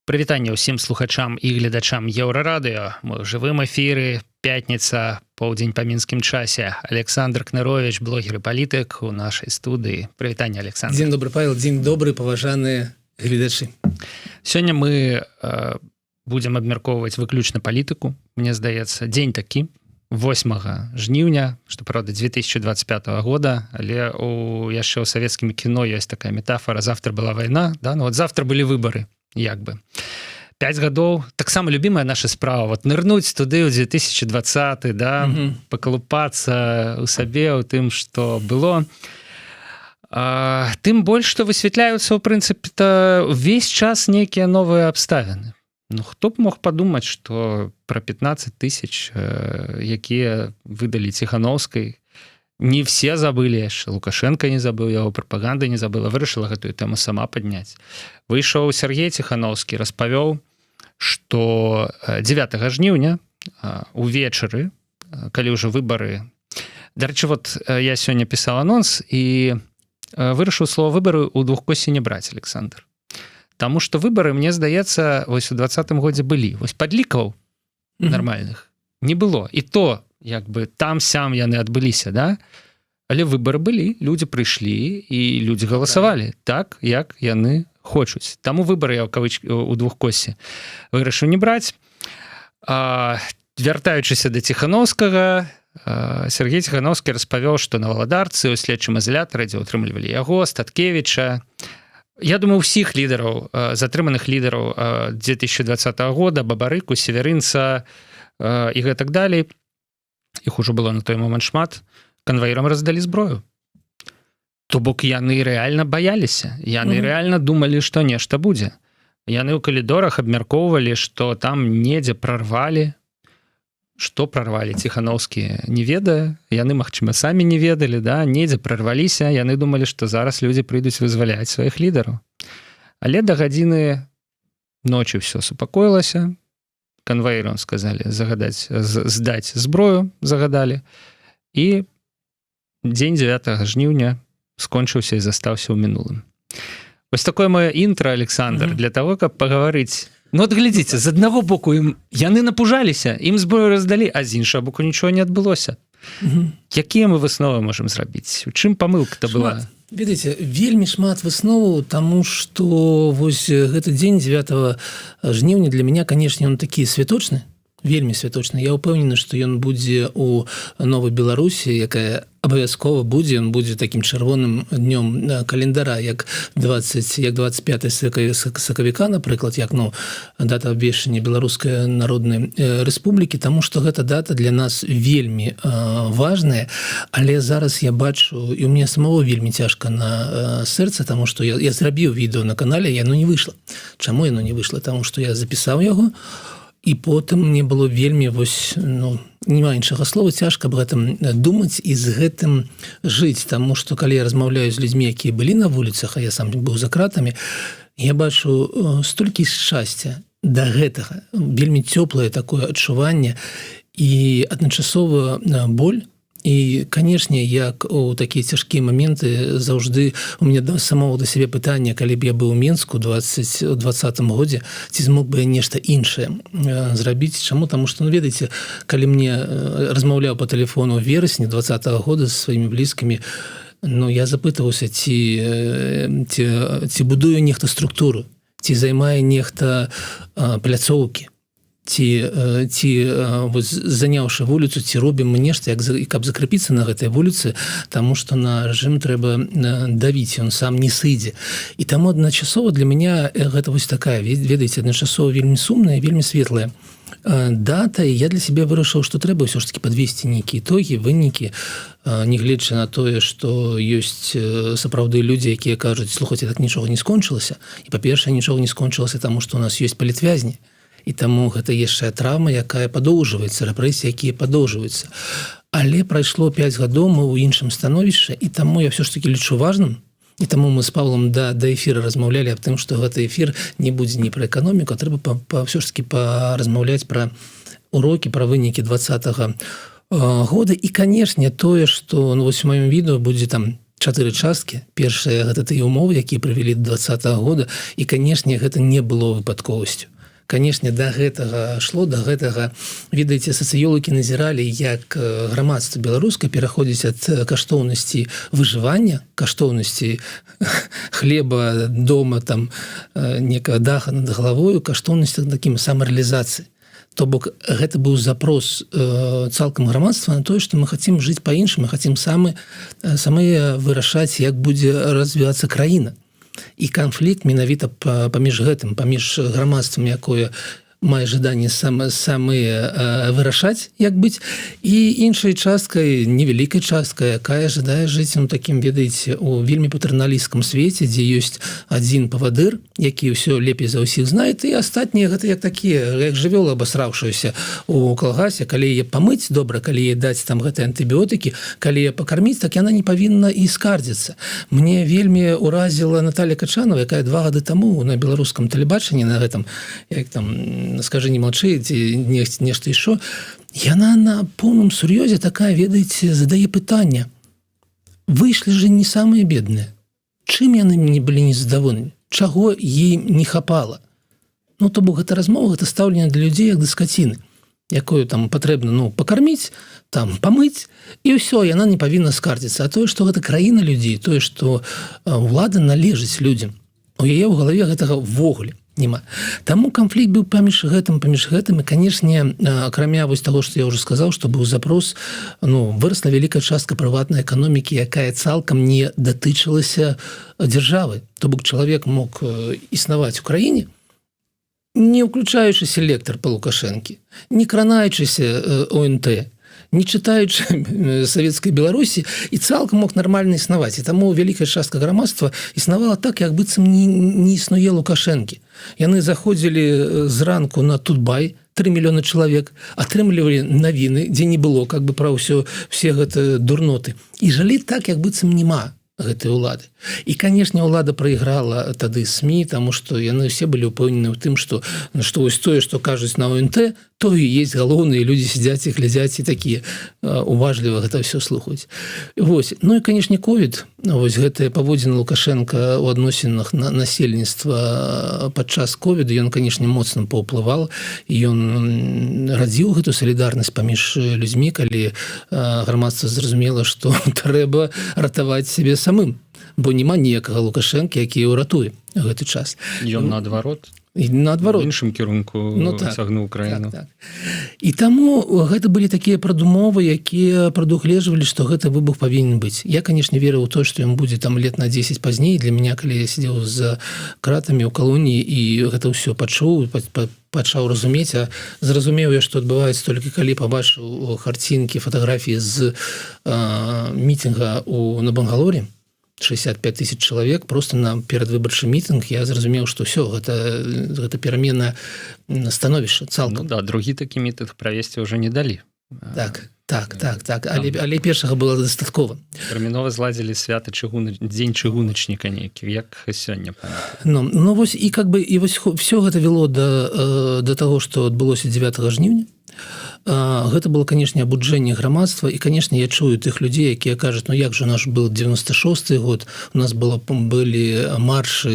Прывітанне ўсім слухачам і гледачам Еўрарадыё. Мы ў жывым эфіры, пятніца, поўдзень па мінскім часе. Александр Кнырович, блогер і палітык у нашай студыі. Прывітанне, Александр. Дзень добры, Павел, дзень добры, паважаныя гледачы. Сёння мы будзем абмяркоўваць выключна палітыку. Мне здаецца, дзень такі, 8 жніўня, што, правда, 2025 года, але яшчэ ў савецкім кіно ёсць такая метафора: завтра была вайна, да? Ну, вот завтра былі выбары. Як бы 5 гадоў таксама любімая наша справа, вот нырнуць туды ў 2020, да, пакалупацца ў сабе ў тым, што было. Тым больш, што высвятляюцца ў прынцыпе увесь час нейкія новыя абставіны. Ну хто б мог падумаць, што пра 15 000, якія выдалі Ціхановскай, не все забылі яшчэ, Лукашенко не забыў, яго прапаганда не забыла, вырашыла гэтую тэму сама падняць. Выйшаў Сергей Ціхановскі, распавёў, што 9 жніўня увечары, калі ўжо выбары, дарэчы, вот я сёння пісаў анонс і вырашыў слово выбары ў двухкосці не браць, Александр. Таму што выбары, мне здаецца, вось у 2020 годзе былі. Вось падлікаў нармальных не было. І то, як бы там-сям яны адбыліся, да? Але выбары былі, людзі прыйшлі і людзі галасавалі так, як яны хочуць. Таму выбары я у двухкосці вырашыў не браць. Вяртаючыся да Ціхановскага, Сергей Ціхановскі распавёў, што на Валадарцы ў следчым ізалятары, дзе ўтрымлівалі яго, Статкевіча, я думаю, усіх лідараў, затрыманых лідараў 2020 года, Бабарыку, Северынца і гэтак далей, іх ужо было на той момант шмат, канваірам раздалі зброю. То бок яны рэальна баяліся, яны рэальна думалі, што нешта будзе. Яны ў калідорах абмяркоўвалі, што там недзе прарвалі. Што прарвалі Ціхановскі не ведае, яны, магчыма, самі не ведалі, да? Недзе прарваліся, яны думалі, што зараз людзі прыйдуць вызваляць сваіх лідараў. Але да гадзіны ночы ўсё супакоілася, канваірам сказалі здаць зброю, загадалі, і дзень 9 жніўня скончыўся і застаўся ў мінулым. Вось такое маё інтра, Александр, для того, каб пагаварыць. Ну от глядзіце, з аднаго боку яны напужаліся, ім зброю раздалі, а з іншага боку нічого не адбылося. Якія мы высновы можам зрабіць? У чым памылка-то была? Ведаеце, вельмі шмат высноваў, таму што вось гэты дзень 9 жніўня для мяне, канешне, ён такі святочны, вельмі святочны. Я ўпэўнены, што ён будзе ў Новай Беларусі, якая абавязкова будзе, ён будзе такім чырвоным днём календара, як 25 сакавіка, напрыклад, як дата абвешчання Беларускай Народнай Рэспублікі, таму што гэта дата для нас вельмі важная, але зараз я бачу, і ў мяне самого вельмі цяжка на сэрцы, таму што я зрабіў відэо на канале, яно не выйшла. Чаму яно не выйшла? Таму што я запісаў яго, і потым мне было вельмі, вось, няма іншага слова, цяжка аб гэтым думаць і з гэтым жыць, таму што калі я размаўляю з людзьмі, якія былі на вуліцах, а я сам быў за кратамі, я бачу столькі шчасця да гэтага, вельмі цёплае такое адчуванне і адначасова боль. І, канешне, як у такія цяжкія моменты заўжды у мяне самого да сябе пытанне, калі б я быў у Менску ў 2020 годзе, ці змог бы я нешта іншае зрабіць. Чаму? Таму што, ведаеце, калі мне размаўляў па тэлефону ў верасні 2020 года з сваімі блізкімі, я запытваўся, ці будуе нехта структуру, ці займае нехта пляцоўкі, ці заняўшы вуліцу, ці робім мы нешта, каб закрепіцца на гэтай вуліцы, таму што на рэжым трэба давіць, ён сам не сыдзе. І таму адначасова для мяне гэта вось такая, ведаеце, адначасова вельмі сумная, вельмі светлая дата, і я для сябе вырашыў, што трэба ўсё ж такі падвесці нейкія ітогі, вынікі, нягледзячы на тое, што ёсць сапраўды людзі, якія кажуць: слухайце, так нічога не скончылася. І, па-першае, нічога не скончылася, таму што у нас ёсць палітвязні. І таму гэта яшчэ траўма, якая падоўжваецца, рэпрэсіі, якія падоўжваюцца. Але прайшло 5 гадоў, мы ў іншым становішчы, і таму я ўсё ж такі лічу важным, і таму мы з Павлом да эфіра размаўлялі аб тым, што гэты эфір не будзе не пра эканоміку, а трэба ўсё ж такі паразмаўляць пра урокі, пра вынікі 2020 года. І, канешне, тое, што вось у маім відэо будзе там 4 часткі. Першая гэта тыя умовы, якія прывялі до 2020 года, і канешне гэта не было выпадковасцю. Канешне, да гэтага шло, да гэтага, ведаеце, сацыёлагі назіралі, як грамадства беларускае пераходзіць ад каштоўнасці выжывання, каштоўнасці хлеба, дома, там, некага даха над галавою, каштоўнасці такім самарэалізацыі. То бок гэта быў запрос цалкам грамадства на тое, што мы хацім жыць па-іншаму, хацім самі вырашаць, як будзе развівацца краіна. І канфлікт менавіта паміж гэтым, паміж грамадствам, якое мае жаданне самыя вырашаць, як быць, і іншай часткай, невялікай часткай, якая жадае жыць такім, ведаеце, у вельмі патэрналісцкім свеце, дзе ёсць адзін павадыр, які ўсё лепей за ўсіх знае, і астатнія гэта як такія, як жывёлы абасраўшуюся у калгасе, калі яе памыць добра, калі яе даць там гэтыя антыбіотыкі, калі яе пакарміць, так яна не павінна і скардзіцца. Мне вельмі ўразіла Наталья Качанова, якая 2 гады таму на беларускам тэлебачанні, на гэтым, як там, «Скажи, не молчи», нешта еще. Яна на поўным сур'ёзе такая, ведаеце, задае пытанне. Выйшлі же не самыя бедныя. Чым яны не былі незадаволены? Чаго ім не хапала? Ну, то бок, гэта размова, гэта стаўленне для людзей, як да скаціны, якую там патрэбна, пакарміць, там, памыць, і ўсё, яна не павінна скардзіцца. А тое, што гэта краіна людзей, тое, што ўлада належыць людзям, у яе ў галаве гэтага ввогуле няма. Таму канфлікт быў паміж гэтым, і, канешне, акрамя вось таго, што я ўжо сказаў, што быў запрос, вырасла вялікая частка прыватнай эканомікі, якая цалкам не датычылася дзяржавы. То бок чалавек мог існаваць у краіне, не ўключаючы селектар па Лукашэнкі, не кранаючыся ОНТ, не чытаючы савецкай Беларусі, і цалкам мог нармальна існаваць. І таму вялікая частка грамадства існавала так, як быццам не існуе Лукашэнкі. Яны заходзілі зранку на Тутбай, 3 мільёны чалавек, атрымлівалі навіны, дзе не было пра ўсё, все гэта дурноты. І жылі так, як быццам няма гэтай улады. І, канешне, ўлада прайграла тады СМІ, таму што яны ўсе былі ўпэўнены ў тым, што вось тое, што кажуць на ОНТ, то і есть галоўныя, людзі сядзяць і глядзяць, і такія уважліва гэта ўсё слухаюць. Вось. Ну і, канешне, ковід, вось гэтая паводзіна Лукашэнка ў адносінах насельніцтва падчас ковіду, ён, канешне, моцна паўплываў, і ён радзіў гэту салідарнасць паміж людзьмі, калі грамадства зразумела, што трэба ратаваць сябе самым, бо няма ніякага Лукашэнкі, які ўратуе гэты час. Ён наадварот? Наадварот. У іншым кірунку цягнуў краіну. Так. І таму гэта былі такія прадумовы, якія прадугледжвалі, што гэты выбух павінен быць. Я, канешне, верыў у то, што ён будзе там лет на 10 пазней. Для мяне, калі я сидзеў за кратамі ў калоніі і гэта ўсё пачуў, пачаў разумець, а зразумеў я, што адбываецца толькі калі пабачыў карцінкі, фатаграфіі з мітинга на Бангалоре, 65 тысяч чалавек, просто на перадвыбарчы мітынг, я зразумеў, што ўсё, гэта перамена становішча цалкам. Другі такі мітынг правесці ўжо не далі. Так. Але першага было дастаткова. Тэрмінова зладзілі свята дзень чыгуначніка нейкі, як сёння. Вось, і вось все гэта вело да таго, што адбылося 9 жніўня. Гэта было, канешне, абуджэнне грамадства, і, канешне, я чую тых людзей, якія кажуць, як жа наш был 96-й год, у нас былі маршы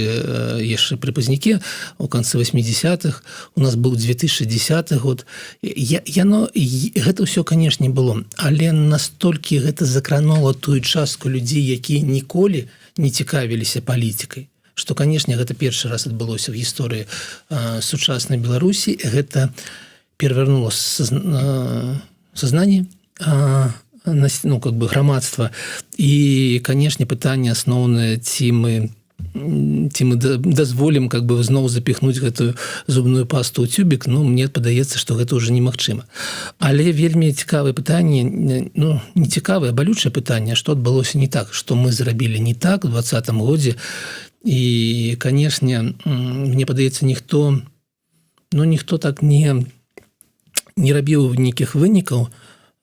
яшчэ пры пазняке у канцы 80-х, у нас быў 2010 год. Гэта ўсё, канешне, было, але настолькі гэта закранула тую частку людзей, якія ніколі не цікавіліся палітыкай, што, канешне, гэта першы раз адбылося ў гісторыі сучаснай Беларусі. Гэта перевернуло сознание грамадства. І, канешне, пытанне асноўнае, ці мы дазволім зноў запіхнуць гэтую зубную пасту ў цюбік, мне падаецца, што гэта ўжо немагчыма. Але вельмі цікавае пытанне, не цікавае, а балючае пытанне, што адбылося не так, што мы зрабілі не так у 2020 годзе. І, канешне, мне падаецца, ніхто так не рабіў нейкіх вынікаў,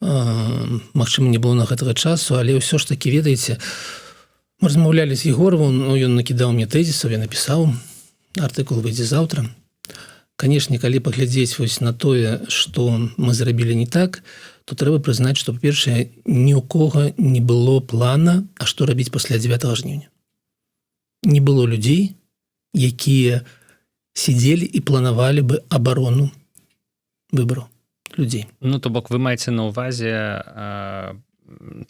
магчыма, не было на гэтага часу, але ўсё ж такі, ведаеце, мы размаўлялі з Егоровым, ён накідаў мне тэзісаў, я напісаў, артыкул выйдзе заўтра. Канешне, калі паглядзець вось на тое, што мы зрабілі не так, то трэба прызнаць, што, па-першае, ні ў кога не было плана, а што рабіць пасля 9 жніўня. Не было людзей, якія сидзелі і планавалі бы абарону выбараў людзей. Ну, то бок вы маеце на ўвазе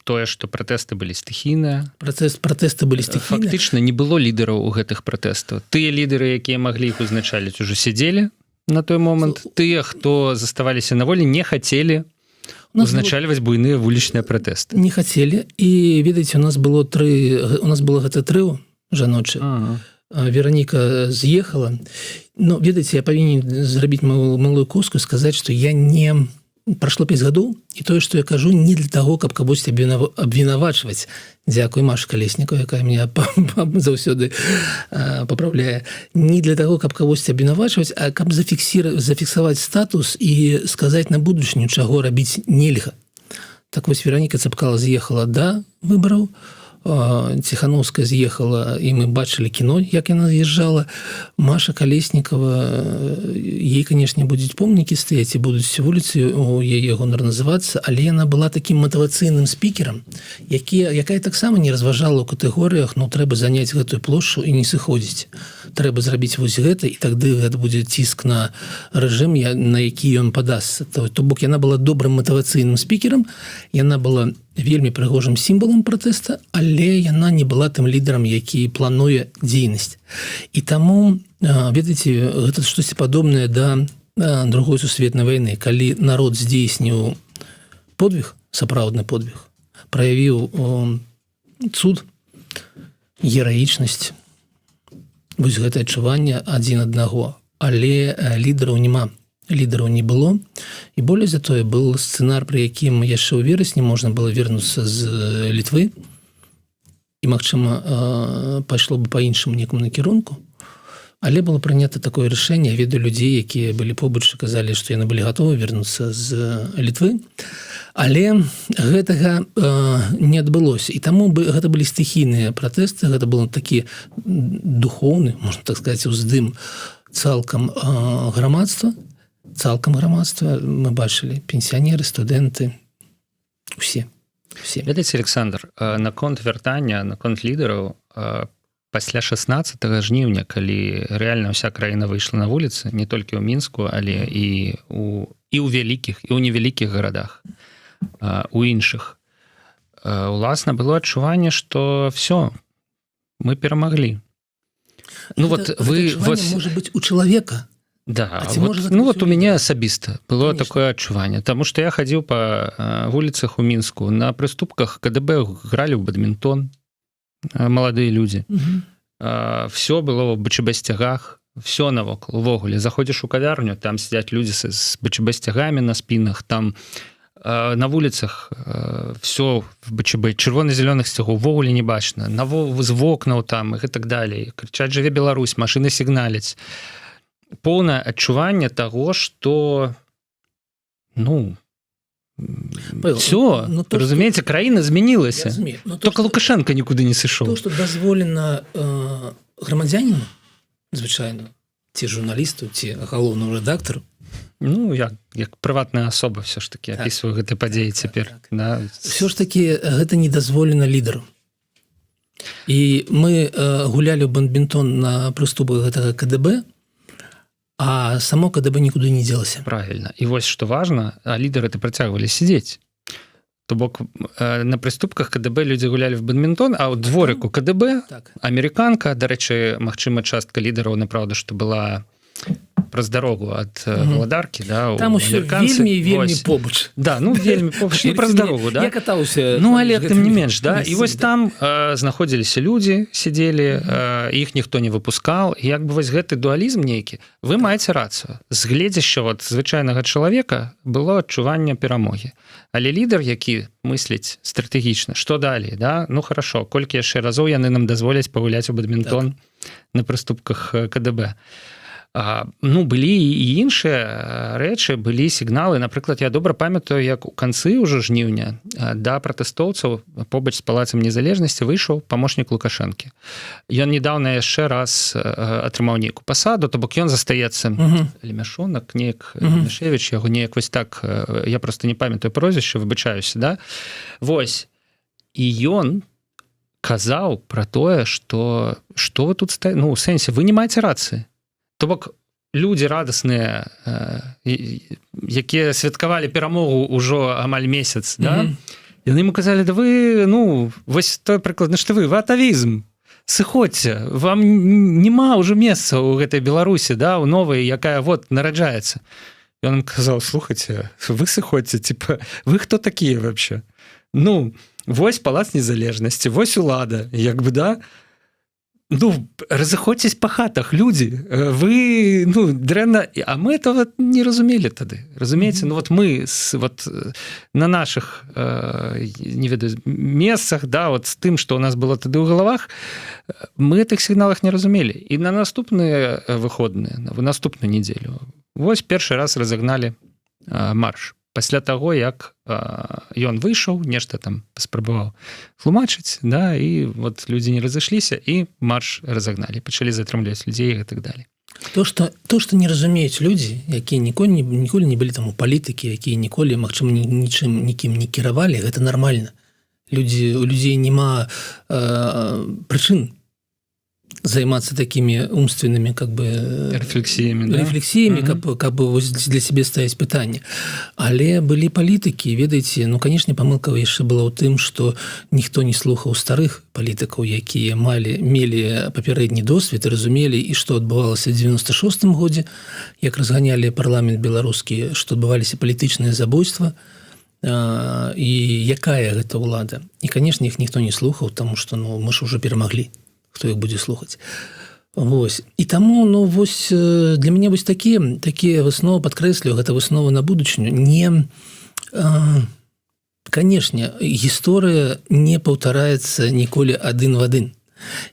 тое, што пратэсты былі стыхійныя. Пратэсты былі стыхійныя. Фактычна не было лідараў у гэтых пратэстаў. Тыя лідары, якія маглі іх узначаліць, ужо сидзелі на той момант. Тыя, хто заставаліся на волі, не хацелі узначальваць буйныя вулічныя пратэсты. Не хацелі. І, ведаеце, у нас было гэта трыо жаночае. Вероніка з'ехала. Но, ведаеце, я павінен зрабіць малую коску, сказаць, што я не... Прашло 5 гадоў, і тое, што я кажу, не для таго, каб кагосьці абвінавачваць. Дзякуй Машы Калеснікавай, якая мяне заўсёды папраўляе. Не для таго, каб кагосьці абвінавачваць, а каб зафіксаваць статус і сказаць на будучыню, чаго рабіць нельга. Так вось Вероніка Цапкала з'ехала да выбараў, Ціхановская з'ехала, і мы бачылі кіно, як яна з'язджала. Маша Калеснікава, ей, канешне, будуць помнікі стаяць і будуць вуліцы у яе гонар называцца, але яна была такім матывацыйным спікерам, якая таксама не разважала ў катэгорыях, ну, трэба заняць гэтую плошчу і не сыходзіць. Трэба зрабіць вось гэта, і тады гэта будзе ціск на рэжым, на які ён падасца. То бок яна была добрым матывацыйным спікерам, яна была вельмі прыгожым сімвалам пратэста, але яна не была тым лідарам, які плануе дзейнасць. І таму, ведаеце, гэта штосьці падобнае да другой сусветнай вайны, калі народ здзейсніў подвиг, сапраўдны подвиг, праявіў цуд, гераічнасць, вось гэтае адчуванне адзін аднаго, але лідараў няма. Лідараў не было, і болей за тое был сцэнар, пры якім яшчэ ў верасні можна было вернуцца з Літвы, і, магчыма, пайшло бы па-іншаму некаму накірунку, але было прынята такое рашэнне. Я ведаю людзей, якія былі побач, казалі, што яны былі гатовы вернуцца з Літвы, але гэтага не адбылося. І таму гэта былі стыхійныя пратэсты, гэта был такі духоўны, можна так сказаць, уздым цалкам грамадства, мы бачылі пенсіянеры, студэнты, усе. Ведаеце, Александр, наконт вяртання, наконт лідараў, пасля 16 жніўня, калі рэальна ўся краіна выйшла на вуліцы, не толькі ў Мінску, але і ў вялікіх, і ў невялікіх гарадах, у іншых, уласна, было адчуванне, што все, мы перамаглі. Ну, вот вы... Можа быць у чалавека. Да, вот у мяне асабіста было такое адчуванне, таму што я хадзіў па вуліцах у Мінску, на прыступках КДБ гралі ў бадмінтон маладыя людзі. Все было ў бачыбасцягах, все навокал, увогуле. Заходзіш у кавярню, там сядзяць людзі з бачыбасцягамі на спінах, там на вуліцах все в БЧБ, чырвона-зялёных сцягоў увогуле не бачна, з вокнаў там і так далей. Крычаць «Жыве Беларусь», машыны сігналяць. Поўнае адчуванне таго, што все, разумееце, краіна змянілася. Только Лукашенко нікуды не сышоў. То, што дазволена грамадзяніну, звычайна, ці журналісту, ці галоўному рэдактару, як прыватная асоба все ж таки апісваю гэтай падзеі цяпер. Все ж таки гэта не дазволена лідару. І мы гулялі ў бадмінтон на прыступах гэтага КДБ, а само КДБ нікуды не дзелася. Правильно. І вось што важна, лідары працягвалі сидзець. То бок на прыступках КДБ людзі гулялі в бадмінтон, а ў дворыку КДБ амерыканка, дарэчы, магчыма, частка лідараў, напраўда, што была праз дарогу ад Валадаркі, да, там усё вельмі побач. Да, вельмі побач, праз дарогу, да. Я катаўся. Але тым не менш, да, і вось там знаходзіліся людзі, сидзелі, іх ніхто не выпускаў, і як бы вось гэты дуалізм нейкі, вы маеце рацыю. З гледзяща звычайнага чалавека было адчуванне перамогі. Але лідар, які мысліць стратэгічна, што далей, да? Хорошо, колькі яшчэ разоў яны нам дазволяць пагуляць у бадмінтон на прыступках КДБ. Ну былі і іншыя рэчы, былі сігналы. Напрыклад, я добра памятаю, як у канцы ўжо жніўня да пратэстоўцаў побач з палацам незалежнасці выйшаў памочнік Лукашэнкі. Ён недавно яшчэ раз атрымаў нейкую пасаду, то бок ён застаецца Лемяшонак, неяк Мішевіч, яго неяк вось так, я просто не памятаю прозвішча, выбачаюся, да? Вось. І ён казаў пра тое, што вы тут ну, у сэнсе, вы не маеце рацыі. То бок людзі радасныя, якія святкавалі перамогу ўжо амаль месяц, да? Яны ему казалі, да вы, ну, вось той прыкладна, што вы атавізм, сыходзьце, вам няма ўжо месца ў гэтай Беларусі, да, у новай, якая вот нараджаецца. Ён казаў, слухайце, вы сыходзьце, типа, вы хто такія вообще? Ну, вось палац незалежнасці, вось улада, як бы, да? Ну, разыходзьцесь па хатах, людзі, вы, ну, дрэнна, а мы этого не разумелі тады, разумееце? Ну, вот мы вот на наших, не ведаю, месцах, да, вот з тым, што у нас было тады ў галавах, мы гэтых сігналах не разумелі. І на наступныя выходныя, на наступную нядзелю, вось першы раз разагналі марш. Пасля таго, як ён выйшаў, нешта там паспрабаваў тлумачыць, да, і вот людзі не разышліся, і марш разагналі, пачалі затрымліваць людзей і так далее. То, што не разумеюць людзі, якія ніколі не былі там у палітыкі, якія ніколі, магчыма, нікім не кіравалі, гэта нармальна. У людзей няма прычын займацца такімі умственнымі как бы рефлексіямі, каб для сябе ставіць пытанне. Але былі палітыкі, ведаеце, ну, канешне, памылка яшчэ была ў тым, што ніхто не слухаў старых палітыкаў, якія мелі папярэдні досвед і разумелі, і што адбывалася ў 96-м годзе, як разганялі парламент беларускі, што адбываліся палітычныя забойства, і якая гэта ўлада. І, канешне, іх ніхто не слухаў, таму што, ну, мы ж ужо перамаглі. Хто іх будзе слухаць. Вось. І таму, ну, вось, для мяне вось такія высновы, падкрэслю, гэта высновы на будучыню, не... Канешне, гісторыя не паўтараецца ніколі адзін в адзін.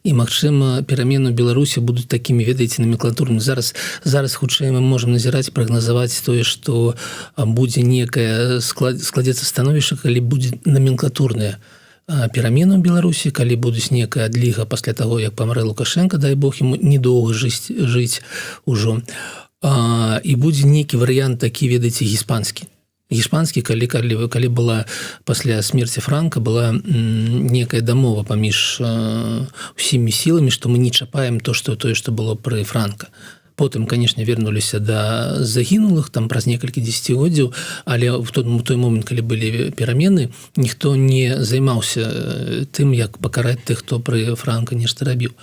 І, магчыма, перамены ў Беларусі будуць такімі, ведаеце, номенклатурнымі. Зараз хутчэй мы можам назіраць, прагназаваць тое, што будзе некае, складзецца становішча, калі будзе номенклатурная перамены ў Беларусі, калі будуць некая адліга пасля таго, як памрэ Лукашенко, дай Бог ему недоўга жыць ужо. І будзе нейкі варыянт такі, ведаеце, гіспанскі. Гішпанскі, калі была пасля смерці Франка, была некая дамова паміж усімі сіламі, што мы не чапаем тое, што было пры Франка. Потым, канешне, вернуліся да загінулых там праз некалькі дзесяцігоддзяў, але в той момент, калі былі перамены, ніхто не займаўся тым, як пакараць тых, хто пры Франка нешта рабіў.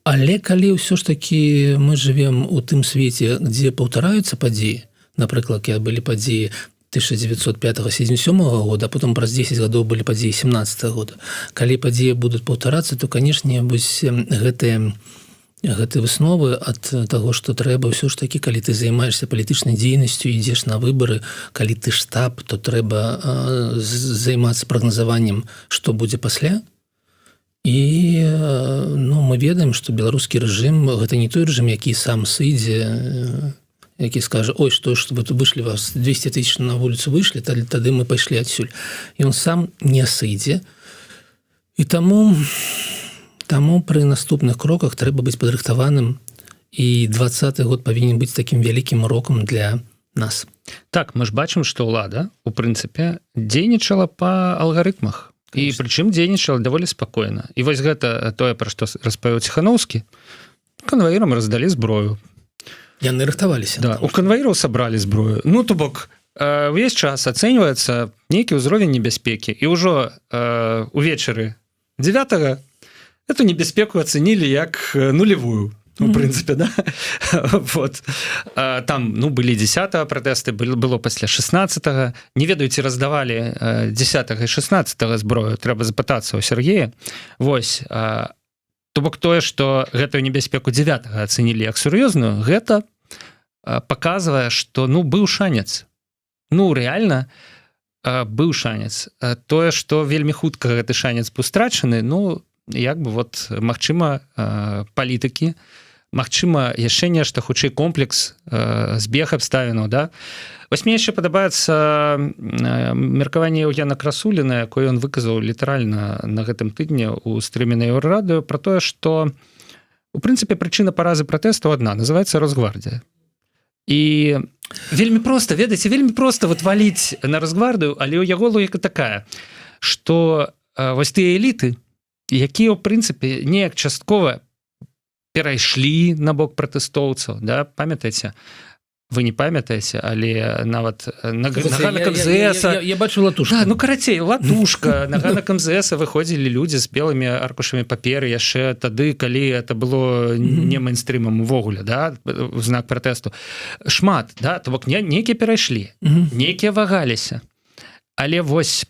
Але калі ўсё ж такі мы жывем у тым свеце, дзе паўтараюцца падзеі, напрыклад, былі падзеі 1905-1977 года, а потом праз 10 гадоў былі падзеі 17 года. Калі падзеі будуць паўтарацца, то, канешне, вось гэтыя высновы ад таго, што трэба ўсё ж такі, калі ты займаешься палітычнай дзейнасцю, ідзеш на выбары, калі ты штаб, то трэба займацца прагназаваннем, што будзе пасля. І, ну, мы ведаем, што беларускі рэжым, гэта не той рэжым, які сам сыдзе, які скажа, ой, што вы тут вышлі, вас 200 000 на вуліцу выйшлі, тады мы пайшлі адсюль. Ён сам не сыдзе. І таму пры наступных кроках трэба быць падрыхтаваным, і 20-й год павінен быць такім вялікім рокам для нас. Так, мы ж бачым, што ўлада, у прынцыпе, дзейнічала па алгарытмах. І прычым дзейнічала даволі спакойна. І вось гэта тое, пра што распавёў Ціханаўскі, канваірам раздалі зброю. Яны рыхтаваліся. Да, у канваіраў сабралі зброю. Ну, то бок, увесь час ацэньваецца нейкі ўзровень небяспекі. І ўжо увечары 9-го эту небяспеку ацэнілі як нулевую, у прынцыпе, да? Вот. Там, ну, былі 10-го пратэсты, было пасля 16-го. Не ведаю, ці раздавалі 10-го і 16-го зброю, трэба запытацца ў Сергея. Вось. То бок тое, што гэтую небяспеку 9-го ацэнілі як сур'ёзную, гэта паказвае, што, ну, быў шанец. Ну, рэальна, быў шанец. Тое, што вельмі хутка гэты шанец быў страчаны, ну, як бы вот, магчыма, палітыкі магчыма яшчэ нешта, хутчэй комплекс, збег абставінаў, да? Вось мне яшчэ падабаецца меркаванне Еўгена Красуліна, якое ён выказаў літаральна на гэтым тыдні ў стрыме на Еўрарадыё, пра тое, што у прынцыпе прычына паразы пратэсту адна, называецца Росгвардія. І вельмі проста, ведаеце, вельмі проста вот валіць на Росгвардыю, але ў яго логіка такая, што вось тыя эліты, якія ў прынцыпе неяк часткова перайшлі на бок пратэстоўцаў, да, памятаеце? Вы не памятаеце, але нават на ганак МЗС... Я бачу латушку. Да, ну, карацей, латушка. На ганак МЗС выходзілі людзі з белымі аркушамі паперы яшчэ тады, калі это было не мейнстрымам увогуле, да, в знак пратэсту. Шмат, да, то бок нейкія перайшлі, нейкія вагаліся. Але вось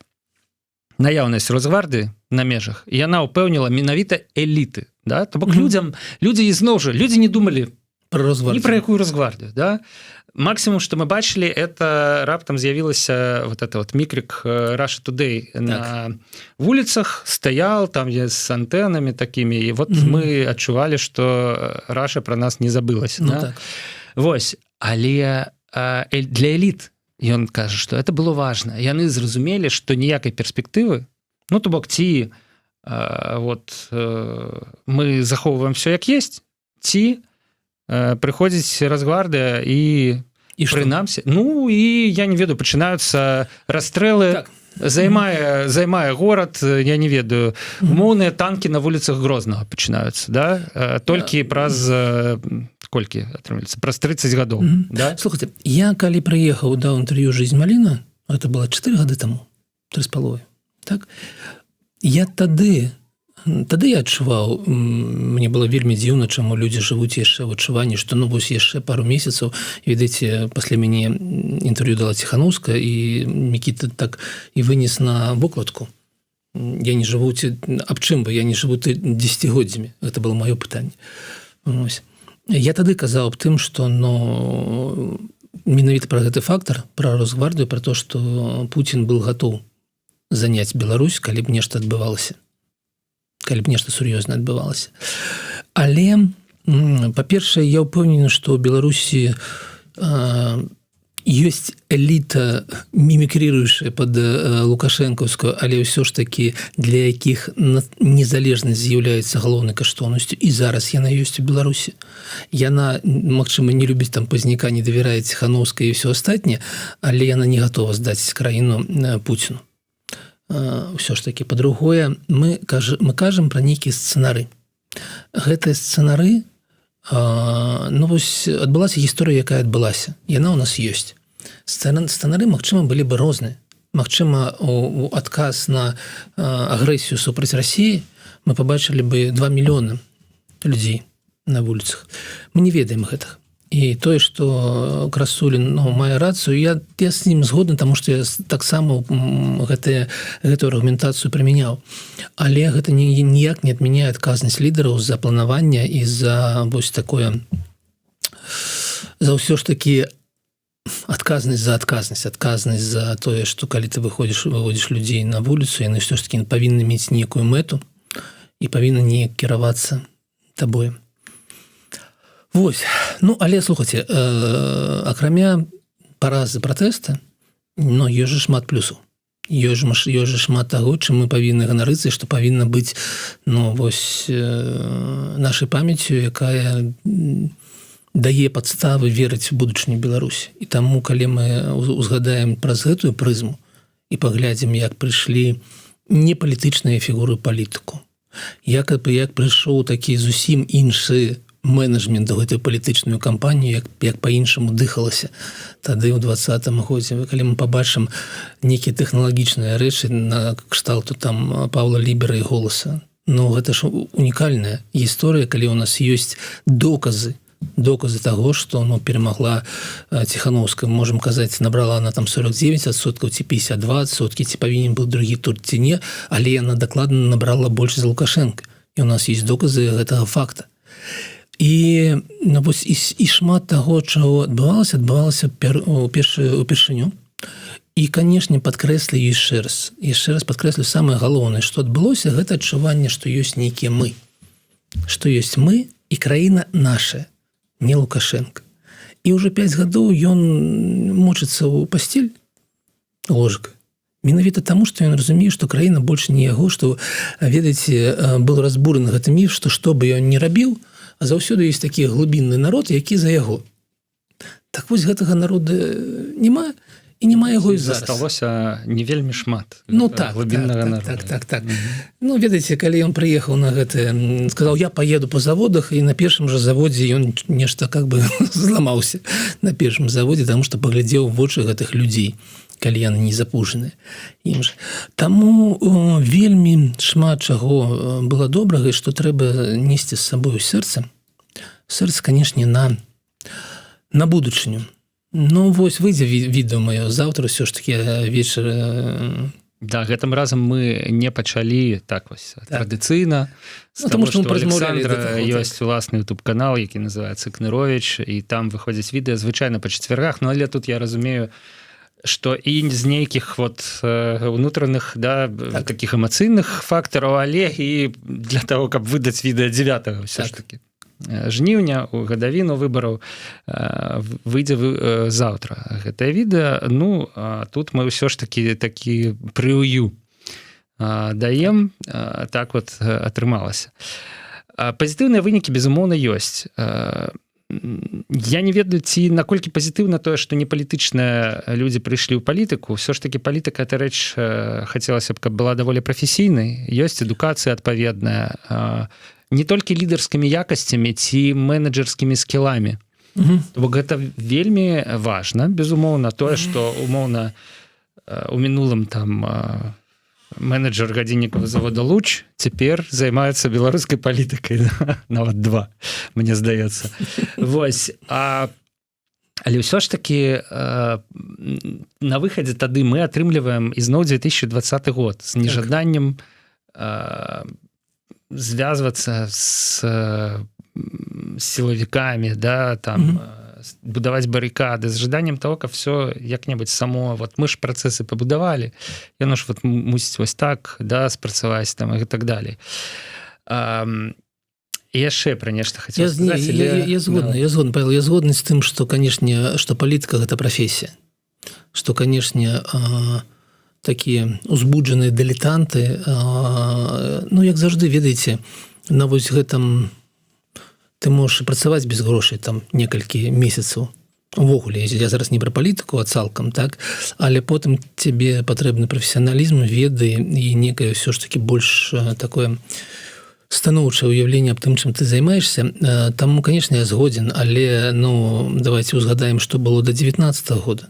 наяўнасць Росгвардыі на межах, яна ўпэўніла менавіта эліты, да, то бок людзі ізноў жа, людзі не думалі не про якую Росгвардію, да? Максимум, что мы бачили, это раптом з'явілася вот это вот микрик Russia Today на вулицах, стоял там с антеннами такими, и вот мы адчували, что Russia про нас не забылась. Ну, да? так. Вось, але для элит, ён кажа, что это было важно. Яны зразумелі, что ніякай перспектывы, ну, то бок, ці вот мы захоўваем все як есть, ці прыходзіць Росгвардыя і прынамсі, ну і я не ведаю, пачынаюцца расстрэлы, так. займае горад, я не ведаю, умоўныя танкі на вуліцах Грознага пачынаюцца, да, толькі праз колькі атрымліваецца, праз 30 гадоў, да? Слухайте, я калі прыехаў да інтэрв'ю «Жизнь Маліна», это было 4 гады таму, 3,5, так, я тады я адчуваў, мне было вельмі дзіўна, чаму людзі жывуць яшчэ ў адчуванні, што ну вось яшчэ пару месяцаў, ведаеце, пасля мяне інтэрв'ю дала Ціханаўская, і Мікіта так і вынес на вокладку. Я не жыву, аб чым бы, я не жыву 10годдзямі. Гэта было маё пытанне. Ось. Я тады казаў аб тым, што ну, менавіта пра гэты фактар, пра Росгвардію, пра то, што Пуцін был гатоў заняць Беларусь, калі б нешта адбывалася. Калі б нешта сур'ёзна адбывалася. Але, па-першае, я ўпэўнены, што ў Беларусі ёсць эліта, мімікрыруючая пад лукашэнкаўскую, але ўсё ж такі для якіх незалежнасць з'яўляецца галоўнай каштоўнасцю, і зараз яна ёсць у Беларусі. Яна, магчыма, не любіць там Пазняка, не давярае Ціханаўскай і ўсё астатняе, але яна не гатова здаць краіну Пуціну. Ўсё ж такі, па-другое, мы кажам пра нейкія сцэнары. Гэтыя сцэнары, ну вось адбылася гісторыя, якая адбылася. Яна ў нас ёсць. Сцэнары, магчыма, былі бы розныя. Магчыма, у адказ на агрэсію супраць Расіі мы пабачылі бы 2 мільёны людзей на вуліцах. Мы не ведаем гэтага. І тое, што Красулін мае рацыю, я з ім згодны, таму што я таксама гэтую аргументацыю прымяняў. Але гэта ніяк не адмяняе адказнасць лідараў за планаванне і за вось такое, за ўсё ж такі адказнасць за тое, што калі ты выводзіш людзей на вуліцу, яны ўсё ж такі павінны мець нейкую мэту і павінны неяк кіравацца табой. Вось, ну, але, слухайце, акрамя паразы пратэста, ну, ёсць жа шмат плюсаў. Ёсць жа шмат таго, чым мы павінны ганарыцца, што павінна быць, ну, вось, нашай памяццю, якая дае падставы верыць у будучыню Беларусі. І таму, калі мы узгадаем праз гэтую прызму і паглядзім, як прыйшлі непалітычныя фігуры палітыку, як прыйшоў такі зусім іншы менеджмент у гэтую палітычную кампанію, як па-іншаму дыхалася тады ў 20-м годзе. Калі мы пабачым нейкія тэхналагічныя рэчы на кшталту там Паўла Лібера і Голаса, ну гэта ж унікальная гісторыя, калі у нас ёсць доказы таго, што перамагла Ціханаўская, можам казаць, набрала она там 49%, ці 52%, ці павінен быў другі тур, ці не, але яна дакладна набрала больш за Лукашэнка. І у нас ёсць доказы гэтага факта. І, ну, вось, і шмат таго, чаго адбывалася упершыню. І, канешне, падкрэслю яшчэ раз падкрэслю самае галоўнае, што адбылося, гэта адчуванне, што ёсць нейкія мы. Што ёсць мы, і краіна наша, не Лукашенко. І ўжо 5 гадоў ён мочыцца ў пасцель ложка. Менавіта таму, што ён разумее, што краіна больш не яго, што, ведаеце, был разбураны гэты міф, што бы ён не рабіў, а заўсёды ёсць такі глыбінны народ, які за яго. Так вось гэтага народа няма, і няма яго і зараз. Засталося не вельмі шмат. Ну так, так. Ну, ведаеце, калі ён прыехаў на гэта, сказаў, я поеду по заводах, і на першым жа заводзе ён нешта как бы зламаўся на першым заводзе, таму што паглядзеў вочы гэтых людзей, калі яны не запужаныя. Таму вельмі шмат чаго было добрага, і што трэба несці з сабою сэрца. Сэрца, канешне, на будучыню. Ну, вось выйдзе відэо маё заўтра ўсё ж такі вечар. Да, гэтым разам мы не пачалі так вось традыцыйна. Таму што мы Александра ёсць уласны YouTube-канал, які называецца Кныровіч, і там выходзіць відэа звычайна па чацвяргах, ну але тут я разумею, што і з нейкіх вот унутраных, да, такіх эмацыйных фактараў, але і для таго, каб выдаць відэа 9-го ўсё ж такі жніўня у гадавіну выбараў выйдзе заўтра гэтае відэа. Ну, тут мы ўсё ж такі прыўю даем, так вот атрымалася. Пазітыўныя вынікі, безумоўна, ёсць. Я не ведаю, ці наколькі пазітыўна тое, што не палітычныя людзі прыйшлі ў палітыку. Ўсё ж такі палітыка, гэта рэч, хацелася б, каб была даволі прафесійнай. Ёсць адукацыя адпаведная, не толькі лідарскімі якасцямі ці менеджерскімі скіламі. Бо гэта вельмі важна, безумоўна, тое, што умоўна у мінулым там менеджер гадзіннікавага завода «Луч» цяпер займаецца беларускай палітыкай, нават 2, мне здаецца. Вось, але ўсё ж такі на выхадзе тады мы атрымліваем ізноў 2020 год з нежаданнем звязвацца з сілавікамі, да, там будаваць барыкады, з жаданнем того, каб все як-небудзь само, вот мы ж працэсы пабудавалі, яно ж вот мусіць вось так, да, спрацаваць там і так далей. І яшчэ пра нешта хацеў сказаць. Я згодны, Павел, я згодны з тым, што, канешне, што палітыка гэта прафесія. Што, канешне, такія узбуджаныя дылетанты, ну, як заўжды, ведаеце, на вось гэтым ты можаш працаваць без грошай там некалькі месяцаў. Увогуле, я зараз не пра палітыку, а цалкам, так? Але потым тебе патрэбны прафесіяналізм, веды і некае ўсё ж такі больш такое станоўчае ўяўленне аб тым, чым ты займаешься. Таму, канешне, я згодзін, але, ну, давайте узгадаем, што было до 19-го года.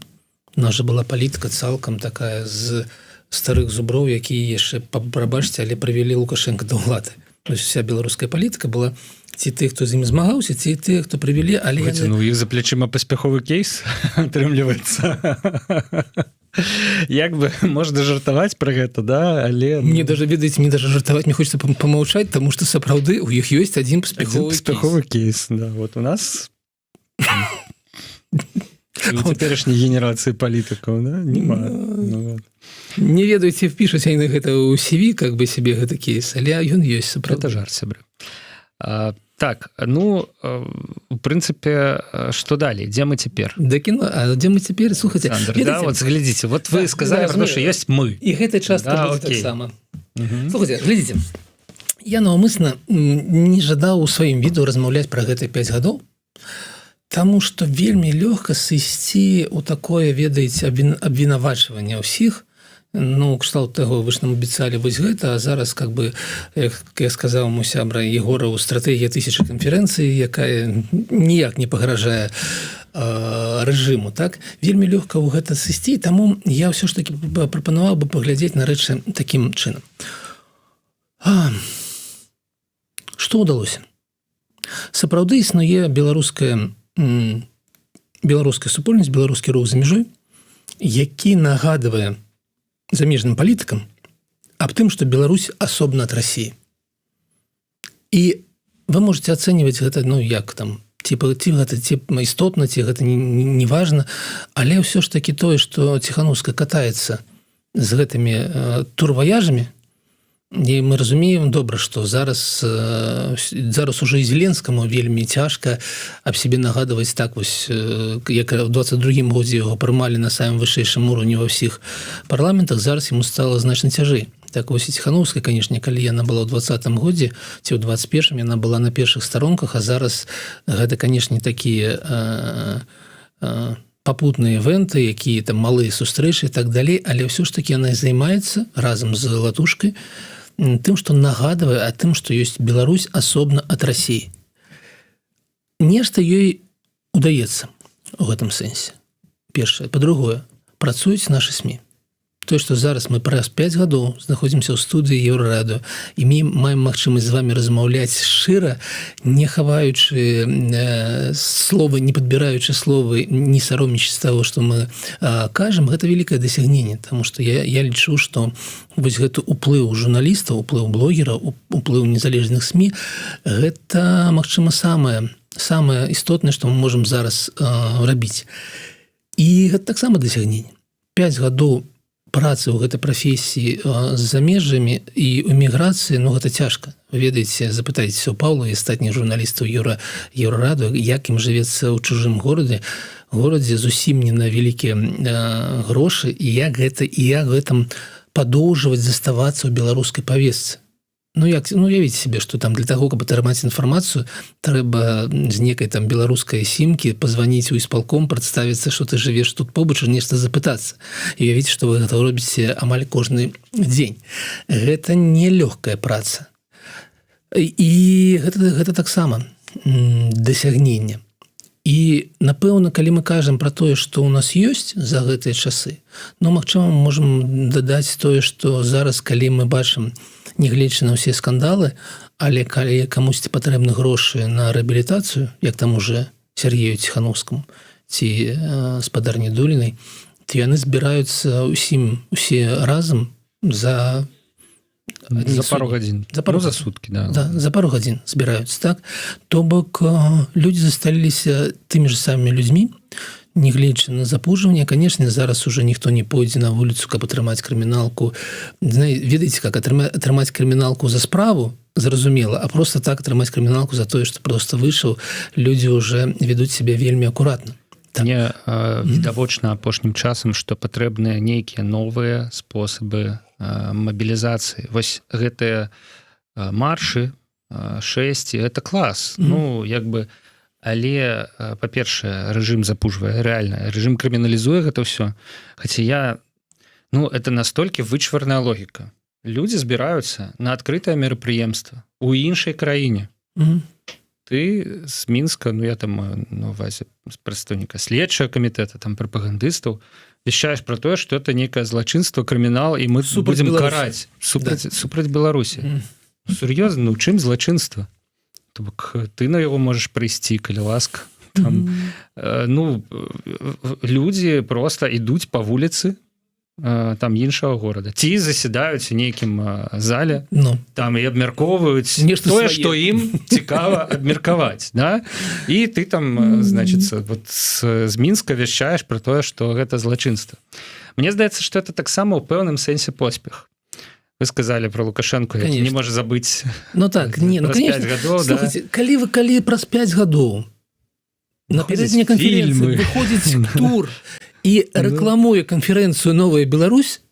У нас жа была палітыка цалкам такая з старых зуброў, якія яшчэ, прабачце, але прывялі Лукашенко да ўлады. Вся беларуская палітыка была ці тых, хто з ім змагаўся, ці тых, хто прывялі, але... Выцянуў іх за плечыма паспяховы кейс, атрымліваецца. Як бы можна жартаваць пра гэта, да, але... Мне даже, ведаеце, мне даже жартаваць, мне хочется помаўчаць, таму што сапраўды у іх ёсць адзін паспяховы кейс. Да, вот у нас... У цяперашняй генерацыі палітыкаў, да? Нема. Не ведаю, ці впішуць яны гэта ў CV, как бы себе гэта кейс, але ён ёсць, сапраўды. Гэта жарт, сябры. Так, ну, у прынцыпе, што далей? Дзе мы цяпер? Да кіно, а дзе мы цяпер? Слухайце, да, вот глядзіце, вот вы сказалі пра то, што ёсць мы. І гэта частка будзе таксама. Слухайце, глядзіце, я наўмысна не жадаў у сваім відэо размаўляць пра гэта 5 гадоў, таму што вельмі лёгка сысці ў такое, ведаеце, абвінавачванне ўсіх. Ну, кшталт таго, вы ж нам абяцалі вось гэта, а зараз, как бы, як я сказаў мой сябра Егораў, стратэгія 1000 канферэнцый, якая ніяк не пагражае рэжыму, так? Вельмі лёгка ў гэта сысці, таму я ўсё ж такі прапанаваў бы паглядзець на рэчы такім чынам. Што ўдалося? Сапраўды існуе беларуская супольнасць, беларускі рух за мяжой, які нагадвае замежным палітыкам аб тым, што Беларусь асобна ад Расіі. І вы можете ацэньваць гэта, ну, як там, ці гэта істотна, ці гэта не важна, але ўсё ж такі тое, што Ціхановская катаецца з гэтымі турваяжамі, І мы разумеем добра, што зараз уже і Зеленскаму вельмі цяжка аб сябе нагадваць так вось, як у 22-м годзе яго прымалі на самым вышэйшым уровні ва ўсіх парламентах, зараз яму стала значна цяжэй. Так вось і Ціхановская, канешне, калі яна была ў 20-м годзе ці ў 21-м, яна была на першых старонках, а зараз гэта, канешне, такія папутныя івенты, якія там малыя сустрэчы і так далей, але ўсё ж такі яна займаецца разам з Латушкай тым, што нагадвае о тым, што ёсць Беларусь асобна ад Расіі. Нешта ёй удаецца у гэтым сэнсе. Першае. Па-другое, працуюць нашы СМІ. То, што зараз мы праз 5 гадоў знаходзімся ў студыі Еўрарадыё і мы маем магчымасць з вами размаўляць шчыра, не хаваючы словы, не падбіраючы словы, не саромеючись таго, што мы кажам, гэта вялікае дасягненне, таму што я лічу, што вось гэты уплыў журналістаў, уплыў блогераў, уплыў незалежных СМІ, гэта, магчыма, самае істотнае, што мы можам зараз рабіць. І гэта таксама дасягненне. 5 гадоў працы ў гэтай прафесіі з замежжамі і эміграцыі, ну гэта цяжка. Вы ведаеце, запытайцеся ў Паўла і астатніх журналістаў Еўрарадыё, як ім жывецца ў чужым горадзе зусім не на вялікія грошы, і як гэтым падоўжваць заставацца ў беларускай павестцы. Уявіце себе, што там для таго, каб атрымаць інфармацыю, трэба з некай там беларускай сімкі пазваніць у ісполком, прадставіцца, што ты жывеш тут побач, нешта запытацца. І уявіце, што вы гэта робіце амаль кожны дзень. Гэта нелёгкая праца. І гэта таксама дасягненне. І, напэўна, калі мы кажам пра тое, што ў нас ёсць за гэтыя часы, магчыма, мы можам дадаць тое, што зараз, калі мы бачым, нягледзячы на ўсе скандалы, але калі камусьці патрэбны грошы на рэабілітацыю, як там уже Сергею Ціхановскаму ці спадарні Долінай, то яны збіраюцца усе разам за пару гадзін. За суткі, да. Да, за пару гадзін збіраюцца, так? То бок людзі засталіся тымі ж самымі людзьмі, нягледзячы на запужванне. Канешне, зараз уже ніхто не пойдзе на вуліцу, каб атрымаць крыміналку. Ведаеце, как атрымаць крыміналку за справу, зразумела, а просто так атрымаць крыміналку за тое, што просто выйшаў, людзі уже ведуць сябе вельмі акуратна. Мне відавочна апошнім часам, што патрэбныя нейкія новыя спосабы мабілізацыі. Вось гэтыя маршы, шэсці, гэта клас. Але, па-першае, рэжым запужвае, рэальна. Рэжым крыміналізуе гэта ўсё. Хаця это настолькі вычварная логіка. Людзі збіраюцца на адкрытае мерапрыемства ў іншай краіне. Ты з Мінска, я там маю на увазе прадстаўніка следчага камітэта, там прапагандыстаў, вяшчаеш пра тое, што это нейкае злачынства, крымінал, і мы будзем караць супраць Беларусі. Сур'ёзна, у чым злачынства? То бок ты на яго можаш прыйсці, калі ласка. Людзі проста ідуць па вуліцы там іншага горада. Ці засядаюць у нейкім зале, там і абмяркоўваюць тое, што ім цікава абмеркаваць. І ты там, значыцца, з Мінска вяшчаеш пра тое, што гэта злачынства. Мне здаецца, што это таксама ў пэўным сэнсе поспех. Вы сказали про Лукашенко, які не можа забыць праз 5 гадоў. Слухайте, калі праз 5 гадоў на пярэдняй канферэнцыі выходзіць тур і рэкламуе канферэнцыю «Новая Беларусь»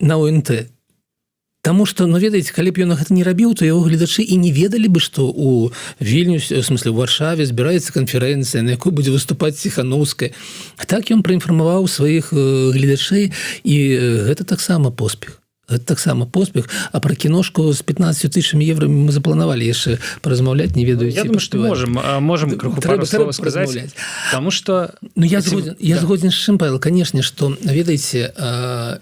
на ОНТ, таму што, ведаеце, калі б ён гэта не рабіў, то яго гледачы і не ведалі бы, што ў Вільнюсе, у смысле, ў Варшаве збіраецца канферэнцыя, на якой будзе выступаць Ціхановская. Так ён праінфармаваў сваіх гледачэй, і гэта таксама поспех. Гэта таксама поспех, а пра кіношку з 15 тысячамі евро мы запланавалі яшчэ паразмаўляць, не ведаю. Я думаю, што можам крыху пару слова сказаць, таму што... Я згодзін з чым, Павел, канешне, што, ведаеце,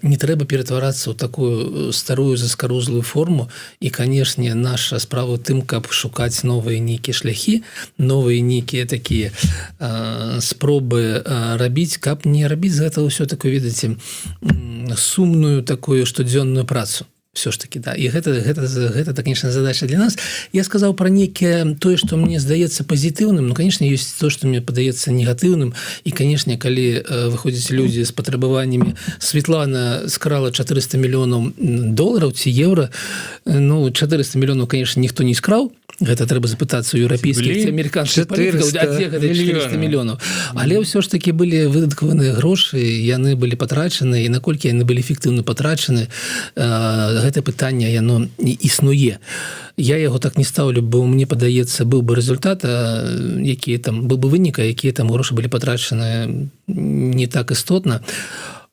не трэба ператварацца ў такую старую заскарузлую форму, і, канешне, наша справа ў тым, каб шукаць новыя нейкія шляхі, новыя нейкія такія спробы рабіць, каб не рабіць з гэтага ўсё такое, ведаеце, сумную такую штодзённую працу. все ж таки, да, і гэта конечно задача для нас. Я сказаў про некае тое, што мне здаецца пазітыўным, но конечно ёсць то, што мне падаецца негатыўным, і конечно, калі выходзяць людзі з патрабаваннямі, Светлана скрала 400 мільёнаў долараў ці еўра, ну 400 мільёнаў конечно ніхто не скраў, гэта трэба запытацца у еўрапейскіх ці амерыканскіх палітыкаў, 400 мільёнаў, але ўсё ж таки былі выдаткаваныя грошы, яны былі патрачаны, і наколькі яны былі эфектыўна патрачаны, гэта пытанне яно існуе. Я яго так не стаўлю, бо мне падаецца, быў бы результат, якія там быў бы вынік, якія там грошы былі патрачаны не так істотна.